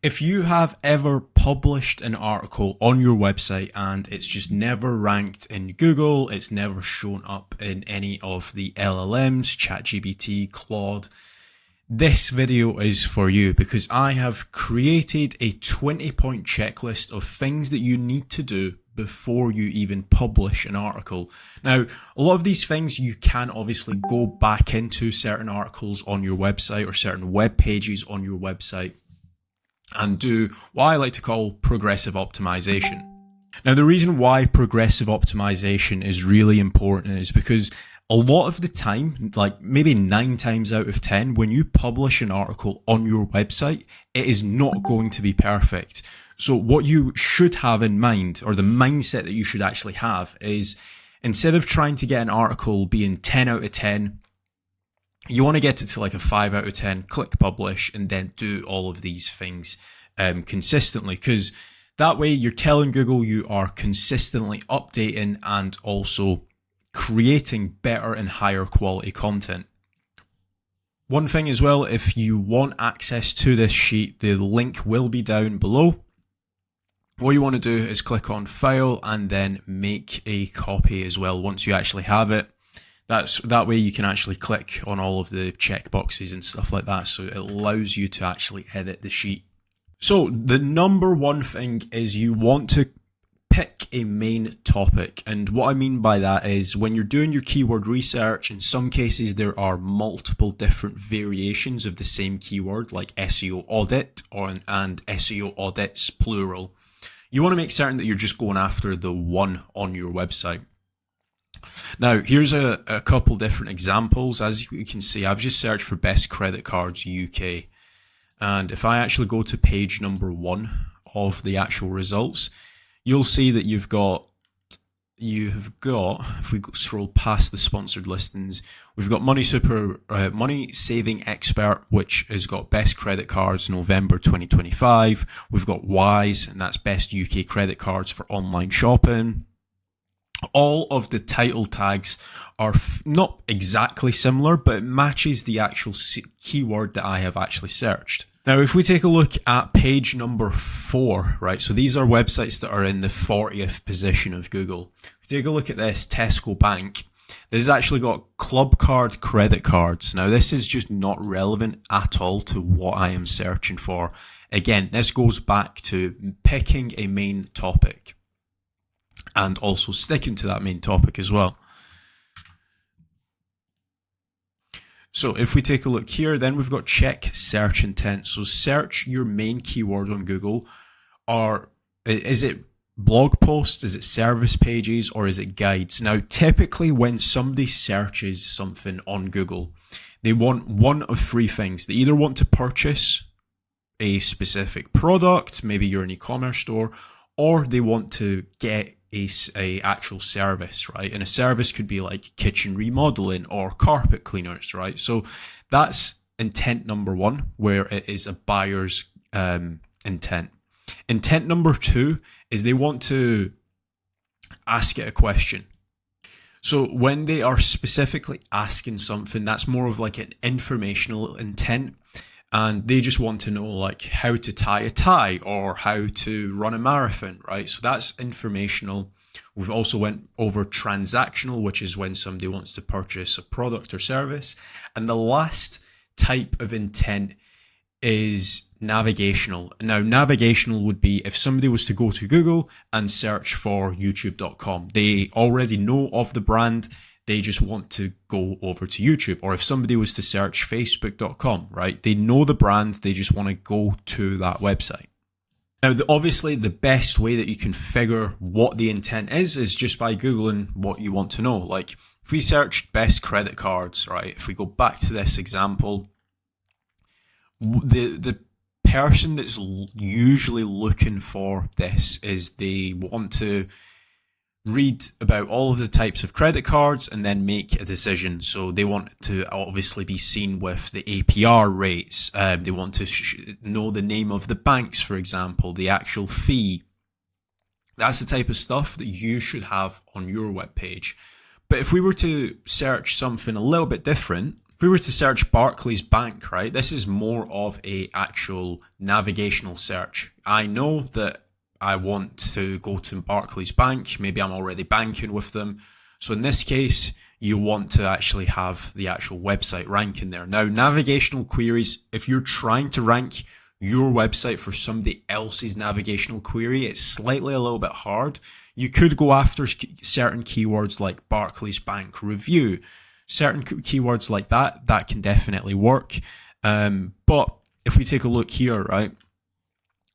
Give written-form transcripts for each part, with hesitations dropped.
If you have ever published an article on your website and it's just never ranked in Google, it's never shown up in any of the LLMs, ChatGPT, Claude, this video is for you because I have created a 20-point checklist of things that you need to do before you even publish an article. Now, a lot of these things you can obviously go back into certain articles on your website or certain web pages on your website and do what I like to call progressive optimization. Now, the reason why progressive optimization is really important is because a lot of the time, like maybe 9 times out of 10, when you publish an article on your website, it is not going to be perfect. So what you should have in mind, or the mindset that you should actually have, is instead of trying to get an article being 10 out of 10, you want to get it to like a 5 out of 10, click publish, and then do all of these things consistently, because that way you're telling Google you are consistently updating and also creating better and higher quality content. One thing as well, if you want access to this sheet, the link will be down below. What you want to do is click on File and then make a copy as well once you actually have it. That way you can actually click on all of the checkboxes and stuff like that, so it allows you to actually edit the sheet. So the number one thing is you want to pick a main topic, and what I mean by that is when you're doing your keyword research, in some cases there are multiple different variations of the same keyword, like SEO audit and SEO audits plural. You want to make certain that you're just going after the one on your website. Now, here's a couple different examples. As you can see, I've just searched for best credit cards UK. And if I actually go to page number 1 of the actual results, you'll see that you've got, if we scroll past the sponsored listings, we've got Money Saving Expert, which has got best credit cards November 2025. We've got Wise, and that's best UK credit cards for online shopping. All of the title tags are not exactly similar, but it matches the actual keyword that I have actually searched. Now, if we take a look at page number 4, right, so these are websites that are in the 40th position of Google. If we take a look at this, Tesco Bank, this has actually got club card credit cards. Now, this is just not relevant at all to what I am searching for. Again, this goes back to picking a main topic and also sticking to that main topic as well. So if we take a look here, then we've got check search intent. So search your main keyword on Google. Is it blog posts, is it service pages, or is it guides? Now, typically when somebody searches something on Google, they want one of 3 things. They either want to purchase a specific product, maybe you're an e-commerce store, or they want to get a actual service, right? And a service could be like kitchen remodeling or carpet cleaners, right? So that's intent number 1, where it is a buyer's intent. Intent number 2 is they want to ask it a question. So when they are specifically asking something, that's more of like an informational intent. And they just want to know like how to tie a tie or how to run a marathon, right? So that's informational. We've also went over transactional, which is when somebody wants to purchase a product or service. And the last type of intent is navigational. Now, navigational would be if somebody was to go to Google and search for youtube.com. They already know of the brand. They just want to go over to YouTube. Or if somebody was to search facebook.com, right? They know the brand, they just want to go to that website. Now, obviously, the best way that you can figure what the intent is just by Googling what you want to know. Like, if we searched best credit cards, right? If we go back to this example, the person that's usually looking for this is they want to read about all of the types of credit cards and then make a decision. So they want to obviously be seen with the APR rates. They want to know the name of the banks, for example, the actual fee. That's the type of stuff that you should have on your webpage. But if we were to search something a little bit different, If we were to search Barclays Bank, right, this is more of a actual navigational search. I know that I want to go to Barclays Bank. Maybe I'm already banking with them. So in this case, you want to actually have the actual website rank in there. Now, navigational queries, if you're trying to rank your website for somebody else's navigational query, it's slightly a little bit hard. You could go after certain keywords like Barclays Bank review, certain keywords like that can definitely work. But if we take a look here, right,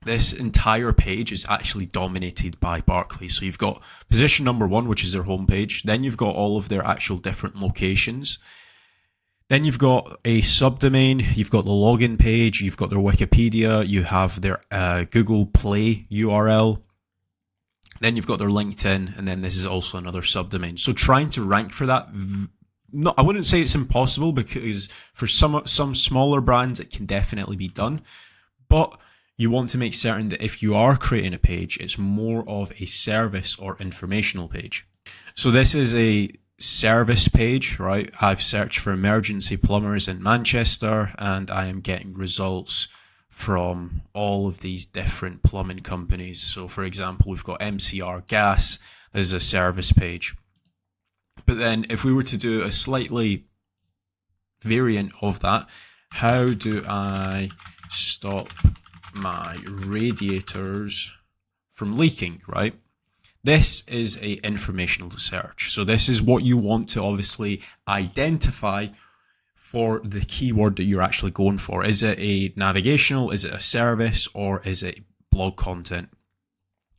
this entire page is actually dominated by Barclays. So you've got position number 1, which is their homepage. Then you've got all of their actual different locations. Then you've got a subdomain, you've got the login page, you've got their Wikipedia, you have their Google Play URL. Then you've got their LinkedIn, and then this is also another subdomain. So trying to rank for that, I wouldn't say it's impossible, because for some smaller brands it can definitely be done. But you want to make certain that if you are creating a page, it's more of a service or informational page. So this is a service page, right? I've searched for emergency plumbers in Manchester, and I am getting results from all of these different plumbing companies. So for example, we've got MCR Gas. This is a service page. But then if we were to do a slightly variant of that, how do I stop my radiators from leaking, right? This is a informational search. So this is what you want to obviously identify for the keyword that you're actually going for. Is it a navigational, is it a service, or is it blog content?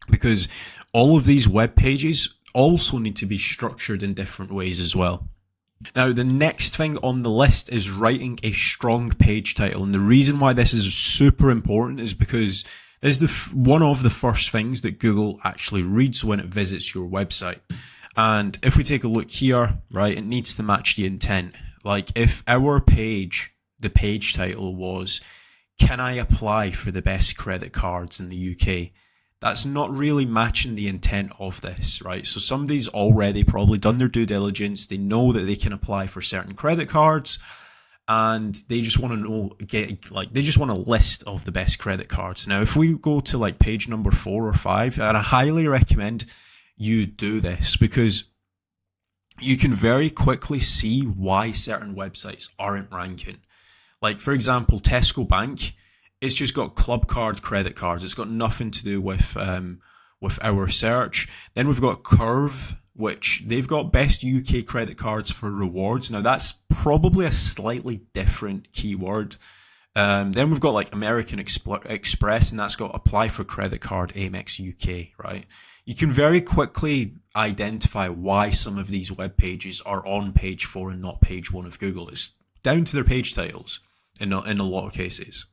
Because all of these web pages also need to be structured in different ways as well. Now, the next thing on the list is writing a strong page title. And the reason why this is super important is because this is one of the first things that Google actually reads when it visits your website. And if we take a look here, right, it needs to match the intent. Like if our page, the page title was, "Can I apply for the best credit cards in the UK?" That's not really matching the intent of this, right? So somebody's already probably done their due diligence. They know that they can apply for certain credit cards, and they just want to they just want a list of the best credit cards. Now, if we go to like page number 4 or 5, and I highly recommend you do this, because you can very quickly see why certain websites aren't ranking. Like for example, Tesco Bank, it's just got club card credit cards. It's got nothing to do with our search. Then we've got Curve, which they've got best UK credit cards for rewards. Now that's probably a slightly different keyword. Then we've got like American Express, and that's got apply for credit card Amex UK, right? You can very quickly identify why some of these web pages are on page 4 and not page 1 of Google. It's down to their page titles in a lot of cases.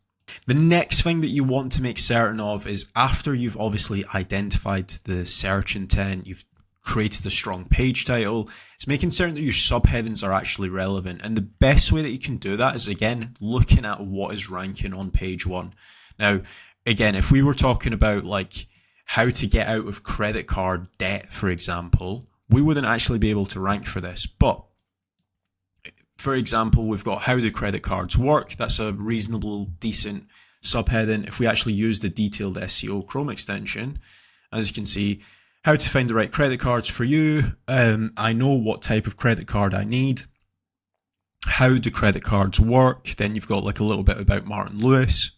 The next thing that you want to make certain of is, after you've obviously identified the search intent, you've created a strong page title, it's making certain that your subheadings are actually relevant. And the best way that you can do that is, again, looking at what is ranking on page 1. Now, again, if we were talking about like how to get out of credit card debt, for example, we wouldn't actually be able to rank for this. But for example, we've got how do credit cards work. That's a reasonable, decent subheading. If we actually use the detailed SEO Chrome extension, as you can see, how to find the right credit cards for you. I know what type of credit card I need. How do credit cards work? Then you've got like a little bit about Martin Lewis.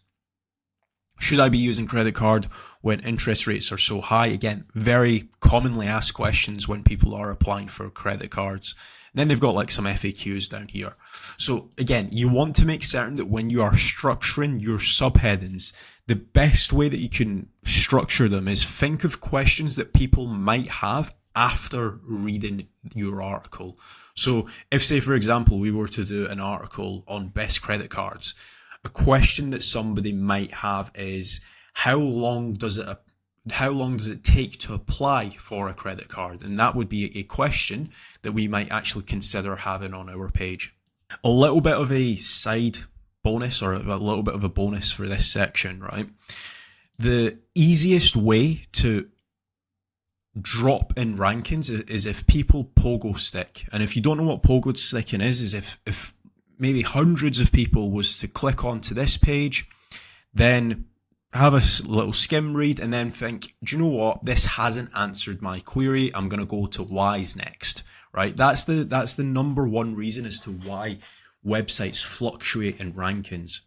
Should I be using credit card when interest rates are so high? Again, very commonly asked questions when people are applying for credit cards. And then they've got like some FAQs down here. So again, you want to make certain that when you are structuring your subheadings, the best way that you can structure them is think of questions that people might have after reading your article. So if, say, for example, we were to do an article on best credit cards, a question that somebody might have is, how long does it take to apply for a credit card? And that would be a question that we might actually consider having on our page. A little bit of a side bonus, or a little bit of a bonus for this section, right? The easiest way to drop in rankings is if people pogo stick. And if you don't know what pogo sticking is if maybe hundreds of people was to click onto this page, then have a little skim read and then think, do you know what? This hasn't answered my query. I'm going to go to Y's next, right? That's the number one reason as to why websites fluctuate in rankings.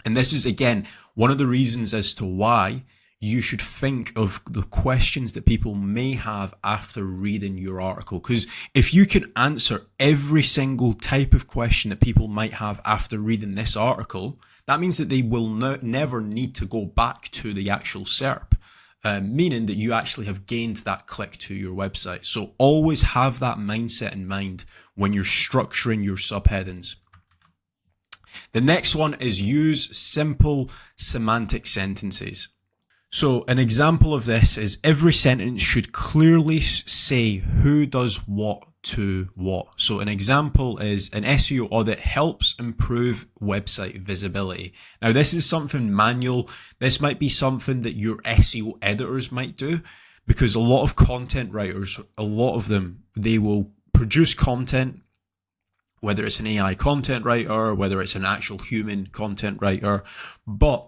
And this is, again, one of the reasons as to why you should think of the questions that people may have after reading your article. Because if you can answer every single type of question that people might have after reading this article, that means that they will never need to go back to the actual SERP, meaning that you actually have gained that click to your website. So always have that mindset in mind when you're structuring your subheadings. The next one is use simple semantic sentences. So an example of this is every sentence should clearly say who does what to what. So an example is an SEO audit helps improve website visibility. Now this is something manual. This might be something that your SEO editors might do, because a lot of content writers, a lot of them, they will produce content, whether it's an AI content writer, whether it's an actual human content writer, but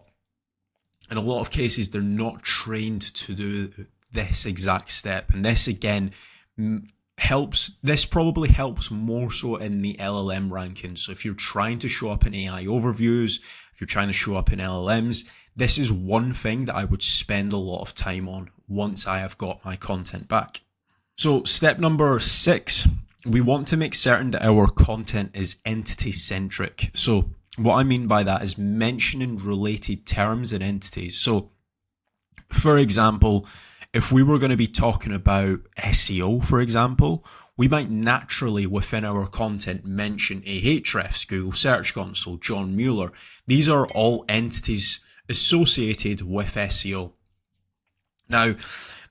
in a lot of cases, they're not trained to do this exact step. And this, again, this probably helps more so in the LLM rankings. So if you're trying to show up in AI overviews, if you're trying to show up in LLMs, this is one thing that I would spend a lot of time on once I have got my content back. So step number 6, we want to make certain that our content is entity-centric. So what I mean by that is mentioning related terms and entities. So, for example, if we were going to be talking about SEO, for example, we might naturally within our content mention Ahrefs, Google Search Console, John Mueller. These are all entities associated with SEO. Now,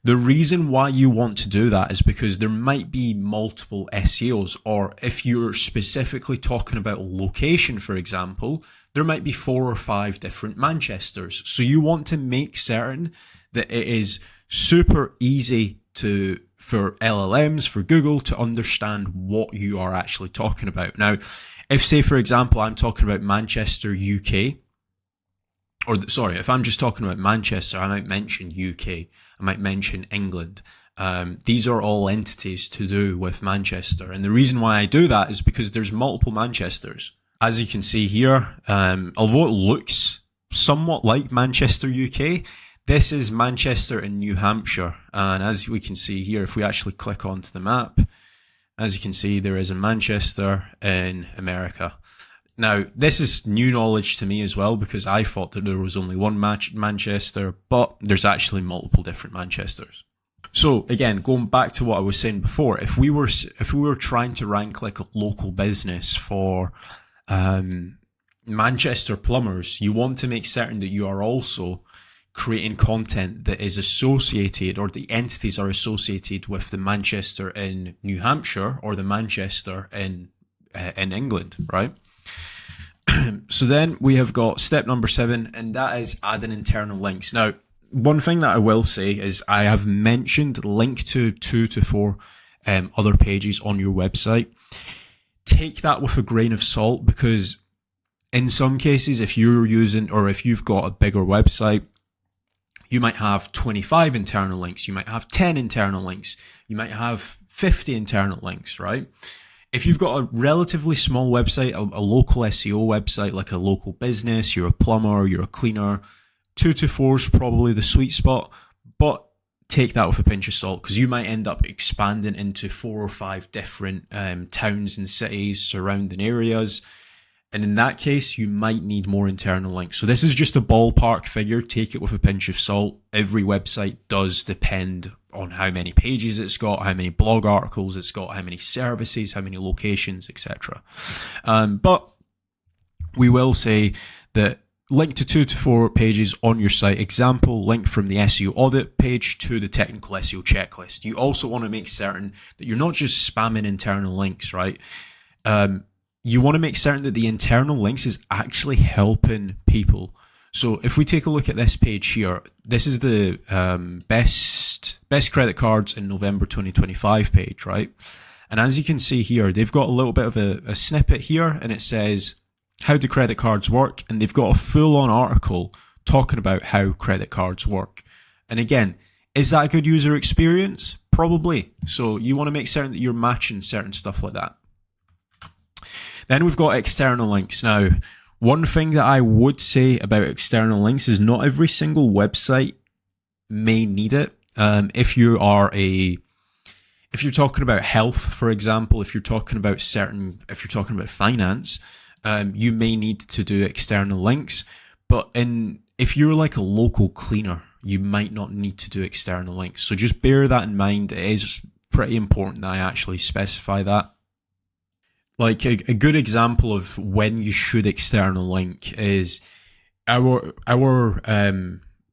the reason why you want to do that is because there might be multiple SEOs, or if you're specifically talking about location, for example, there might be 4 or 5 different Manchesters. So you want to make certain that it is super easy for LLMs, for Google to understand what you are actually talking about. Now, if say, for example, I'm talking about Manchester, UK, if I'm just talking about Manchester, I might mention UK, I might mention England. These are all entities to do with Manchester. And the reason why I do that is because there's multiple Manchesters. As you can see here, although it looks somewhat like Manchester, UK, this is Manchester in New Hampshire. And as we can see here, if we actually click onto the map, as you can see, there is a Manchester in America. Now, this is new knowledge to me as well, because I thought that there was only one Manchester, but there's actually multiple different Manchesters. So again, going back to what I was saying before, if we were trying to rank like a local business for Manchester plumbers, you want to make certain that you are also creating content that is associated, or the entities are associated with the Manchester in New Hampshire or the Manchester in England, right? So then we have got step number 7, and that is adding internal links. Now, one thing that I will say is I have mentioned link to 2 to 4 other pages on your website. Take that with a grain of salt, because in some cases, if you're using, or if you've got a bigger website, you might have 25 internal links, you might have 10 internal links, you might have 50 internal links, right? If you've got a relatively small website, a local SEO website, like a local business, you're a plumber, you're a cleaner, 2 to 4 is probably the sweet spot, but take that with a pinch of salt, because you might end up expanding into 4 or 5 different towns and cities, surrounding areas. And in that case, you might need more internal links. So this is just a ballpark figure. Take it with a pinch of salt. Every website does depend on how many pages it's got, how many blog articles it's got, how many services, how many locations, etc. But we will say that link to 2 to 4 pages on your site. Example, link from the SEO audit page to the technical SEO checklist. You also want to make certain that you're not just spamming internal links, right? You want to make certain that the internal links is actually helping people. So if we take a look at this page here, this is the best credit cards in November 2025 page, right? And as you can see here, they've got a little bit of a snippet here, and it says, how do credit cards work? And they've got a full-on article talking about how credit cards work. And again, is that a good user experience? Probably. So you want to make certain that you're matching certain stuff like that. Then we've got external links. Now, one thing that I would say about external links is not every single website may need it. If you're talking about health, for example, if you're talking about finance, you may need to do external links. But if you're like a local cleaner, you might not need to do external links. So just bear that in mind. It is pretty important that I actually specify that. Like a good example of when you should external link is our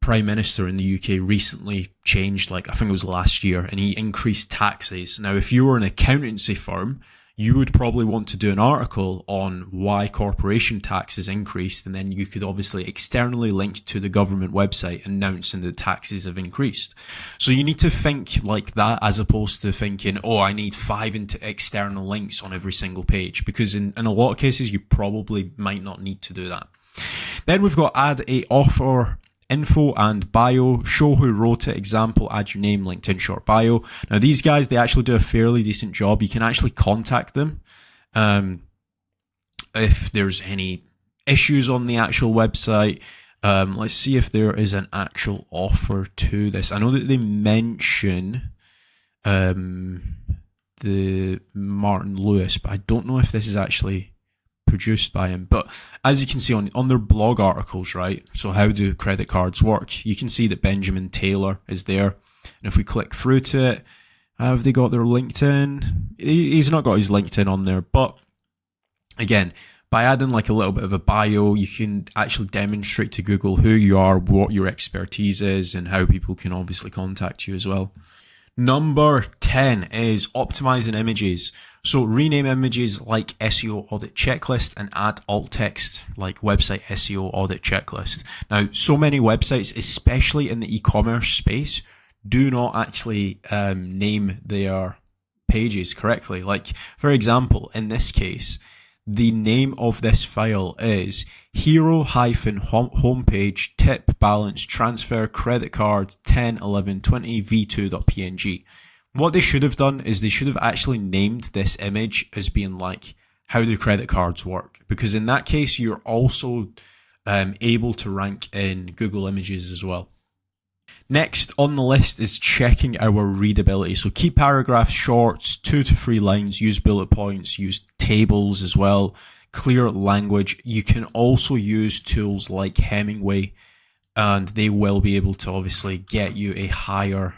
Prime Minister in the UK recently changed, I think it was last year, and he increased taxes. Now, if you were an accountancy firm, you would probably want to do an article on why corporation taxes increased, and then you could obviously externally link to the government website announcing that taxes have increased. So you need to think like that, as opposed to thinking, oh, I need 5 external links on every single page, because in a lot of cases, you probably might not need to do that. Then we've got add a author info and bio, show who wrote it, example, add your name, LinkedIn short bio. Now these guys, they actually do a fairly decent job. You can actually contact them if there's any issues on the actual website. Let's see if there is an actual offer to this. I know that they mention the Martin Lewis, but I don't know if this is actually produced by him. But as you can see on their blog articles, right, so how do credit cards work, you can see that Benjamin Taylor is there. And if we click through to it, have they got their LinkedIn? He's not got his LinkedIn on there, but again, by adding a little bit of a bio, you can actually demonstrate to Google who you are, what your expertise is, and how people can obviously contact you as well. Number 10 is optimizing images. So rename images like SEO audit checklist and add alt text like website SEO audit checklist. Now, so many websites, especially in the e-commerce space, do not actually name their pages correctly. Like, for example, in this case, the name of this file is hero-homepage tip balance transfer credit card 10 11 20 v2.png. What they should have done is they should have actually named this image as being like, how do credit cards work? Because in that case, you're also able to rank in Google Images as well. Next on the list is checking our readability. So keep paragraphs short, 2 to 3 lines, use bullet points, use tables as well, clear language. You can also use tools like Hemingway, and they will be able to obviously get you a higher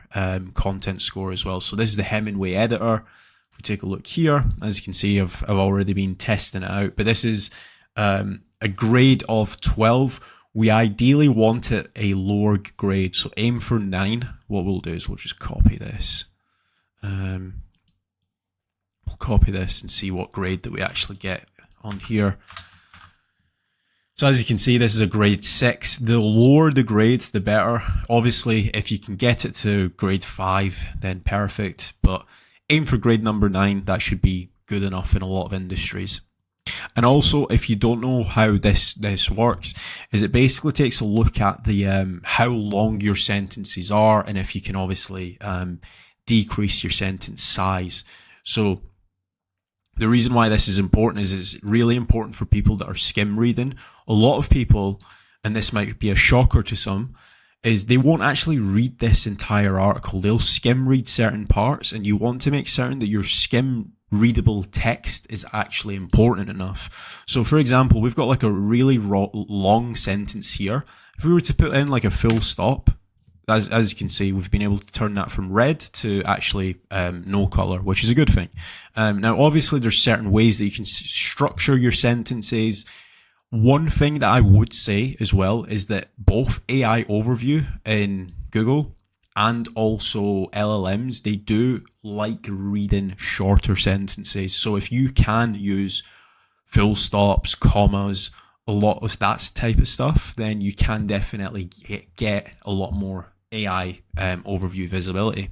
content score as well. So this is the Hemingway editor. If we take a look here, as you can see, I've already been testing it out, but this is a grade of 12. We ideally want it a lower grade, so aim for 9. What we'll do is we'll just copy this. We'll copy this and see what grade that we actually get on here. So as you can see, this is a grade 6. The lower the grade, the better. Obviously, if you can get it to grade 5, then perfect. But aim for grade number 9. That should be good enough in a lot of industries. And also, if you don't know how this works, is it basically takes a look at the how long your sentences are, and if you can obviously decrease your sentence size. So the reason why this is important is it's really important for people that are skim reading. A lot of people, and this might be a shocker to some, is they won't actually read this entire article. They'll skim read certain parts, and you want to make certain that your skim readable text is actually important enough. So for example, we've got like a really long sentence here. If we were to put in like a full stop, as you can see, we've been able to turn that from red to actually no color, which is a good thing. Now, obviously, there's certain ways that you can structure your sentences. One thing that I would say as well is that both AI Overview in Google and also LLMs, they do like reading shorter sentences. So if you can use full stops, commas, a lot of that type of stuff, then you can definitely get a lot more AI overview visibility.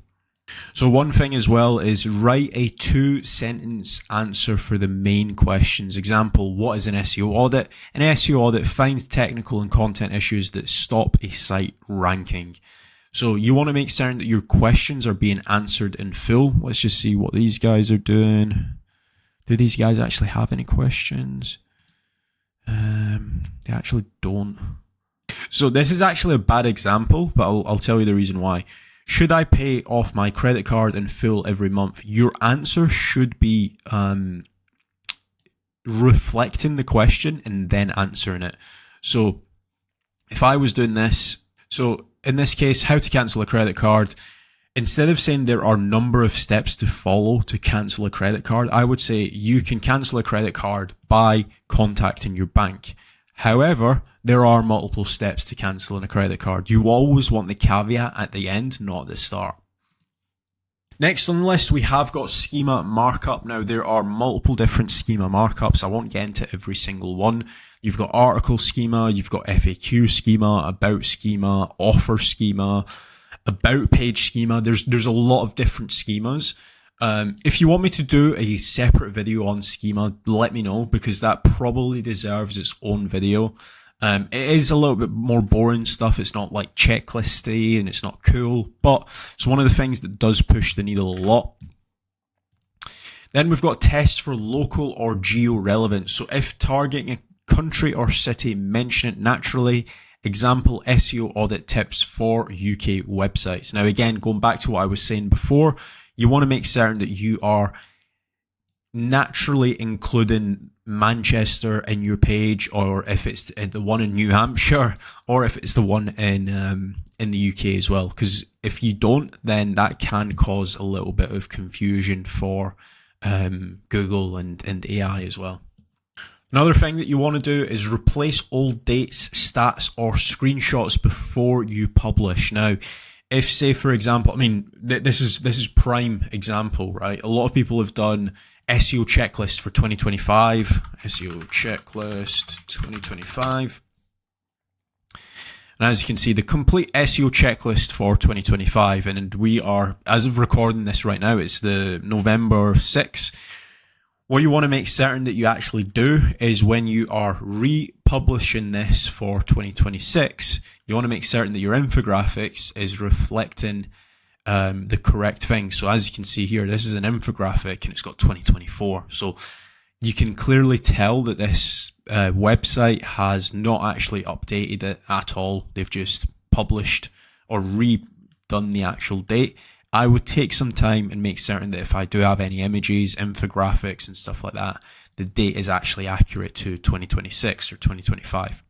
So one thing as well is write a 2-sentence answer for the main questions. Example, what is an SEO audit? An SEO audit finds technical and content issues that stop a site ranking. So you want to make certain that your questions are being answered in full. Let's just see what these guys are doing. Do these guys actually have any questions? They actually don't. So this is actually a bad example, but I'll tell you the reason why. Should I pay off my credit card in full every month? Your answer should be reflecting the question and then answering it. So if I was doing this, so in this case, how to cancel a credit card, instead of saying there are a number of steps to follow to cancel a credit card, I would say you can cancel a credit card by contacting your bank. However, there are multiple steps to cancelling a credit card. You always want the caveat at the end, not at the start. Next on the list, we have got schema markup. Now, there are multiple different schema markups. I won't get into every single one. You've got article schema, you've got FAQ schema, about schema, offer schema, about page schema. There's a lot of different schemas. If you want me to do a separate video on schema, let me know, because that probably deserves its own video. It is a little bit more boring stuff. It's not like checklisty and it's not cool, but it's one of the things that does push the needle a lot. Then we've got tests for local or geo relevance. So if targeting a country or city, mention it naturally. Example, SEO audit tips for UK websites. Now again, going back to what I was saying before, you want to make certain that you are naturally including Manchester in your page, or if it's the one in New Hampshire, or if it's the one in the UK as well. Because if you don't, then that can cause a little bit of confusion for Google and AI as well. Another thing that you want to do is replace old dates, stats, or screenshots before you publish. Now, if, say, for example, I mean, this is prime example, right? A lot of people have done SEO checklist for 2025, SEO checklist 2025. And as you can see, the complete SEO checklist for 2025, and we are, as of recording this right now, it's the November 6th. What you want to make certain that you actually do is when you are republishing this for 2026, you want to make certain that your infographics is reflecting the correct thing. So as you can see here, this is an infographic and it's got 2024. So you can clearly tell that this website has not actually updated it at all. They've just published or redone the actual date. I would take some time and make certain that if I do have any images, infographics and stuff like that, the date is actually accurate to 2026 or 2025.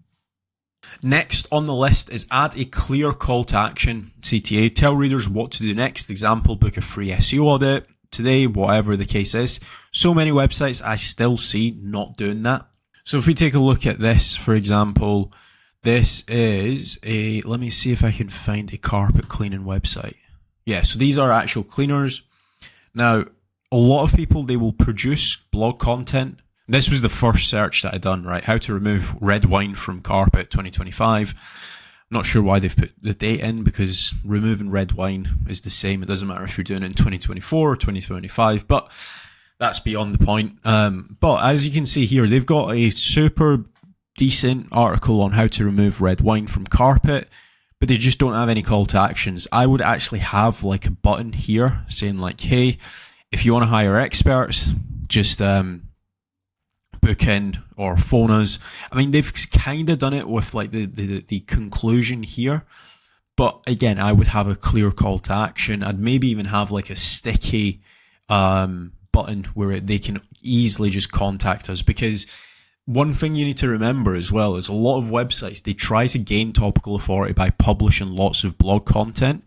Next on the list is add a clear call to action. CTA, tell readers what to do next. Example, book a free SEO audit today, whatever the case is. So many websites I still see not doing that. So if we take a look at this, for example, this is a, let me see if I can find a carpet cleaning website. Yeah, so these are actual cleaners. Now, a lot of people, they will produce blog content. This was the first search that I done, right? How to remove red wine from carpet 2025. I'm not sure why they've put the date in, because removing red wine is the same. It doesn't matter if you're doing it in 2024 or 2025, but that's beyond the point. But as you can see here, they've got a super decent article on how to remove red wine from carpet, but they just don't have any call to actions. I would actually have like a button here saying like, hey, if you want to hire experts, just book in or phone us. I mean, they've kind of done it with like the conclusion here, but again, I would have a clear call to action. I'd maybe even have like a sticky button where they can easily just contact us, because one thing you need to remember as well is a lot of websites, they try to gain topical authority by publishing lots of blog content.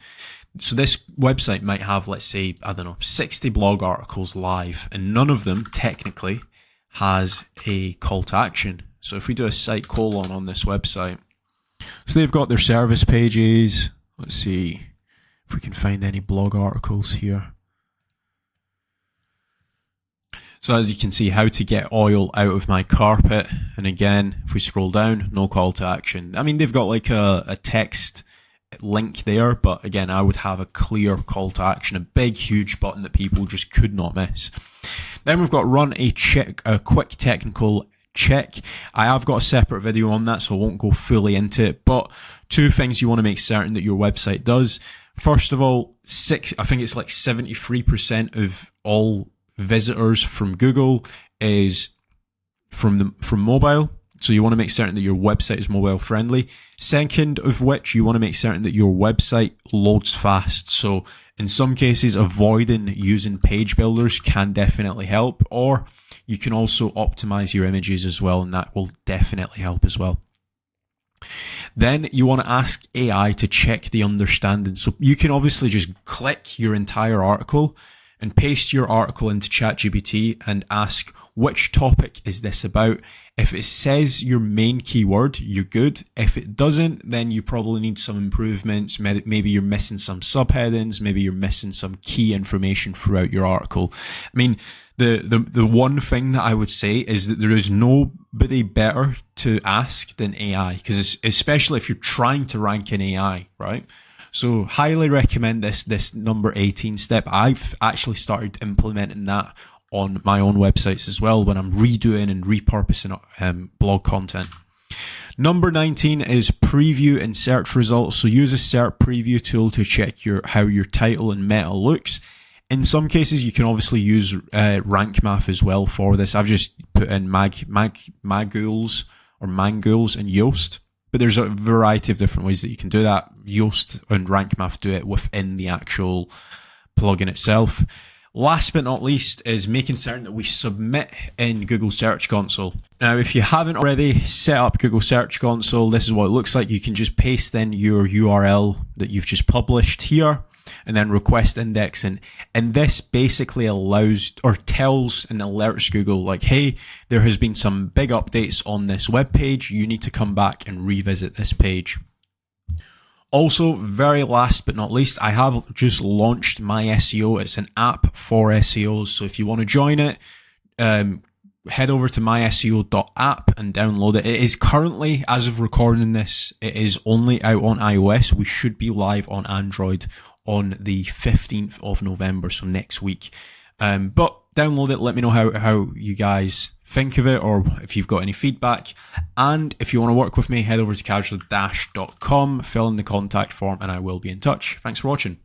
So this website might have, let's say, I don't know, 60 blog articles live, and none of them technically has a call to action. So if we do a site colon on this website, so they've got their service pages. Let's see if we can find any blog articles here. So as you can see, how to get oil out of my carpet. And again, if we scroll down, no call to action. I mean, they've got like a text link there, but again, I would have a clear call to action, a big, huge button that people just could not miss. Then we've got run a quick technical check. I have got a separate video on that, so I won't go fully into it, but 2 things you want to make certain that your website does. First of all, I think it's like 73% of all visitors from Google is from mobile. So you want to make certain that your website is mobile friendly. Second of which, you want to make certain that your website loads fast. So in some cases, avoiding using page builders can definitely help, or you can also optimize your images as well, and that will definitely help as well. Then you want to ask AI to check the understanding. So you can obviously just click your entire article and paste your article into ChatGPT and ask, which topic is this about? If it says your main keyword, you're good. If it doesn't, then you probably need some improvements. Maybe you're missing some subheadings. Maybe you're missing some key information throughout your article. I mean, the one thing that I would say is that there is nobody better to ask than AI, because especially if you're trying to rank in AI, right? So highly recommend this number 18 step. I've actually started implementing that on my own websites as well when I'm redoing and repurposing blog content. Number 19 is preview and search results. So use a SERP preview tool to check how your title and meta looks. In some cases, you can obviously use rank math as well for this. I've just put in Magools or Mangools and Yoast, but there's a variety of different ways that you can do that. Yoast and rank math do it within the actual plugin itself. Last but not least is making certain that we submit in Google Search Console. Now, if you haven't already set up Google Search Console, this is what it looks like. You can just paste in your URL that you've just published here and then request indexing. And this basically allows or tells and alerts Google like, hey, there has been some big updates on this web page. You need to come back and revisit this page. Also, very last but not least, I have just launched My SEO. It's an app for SEOs. So if you want to join it, head over to myseo.app and download it. It is currently, as of recording this, it is only out on iOS. We should be live on Android on the 15th of November, so next week. But download it. Let me know how you guys think of it, or if you've got any feedback. And if you want to work with me, head over to Kasra-.com, fill in the contact form, and I will be in touch. Thanks for watching.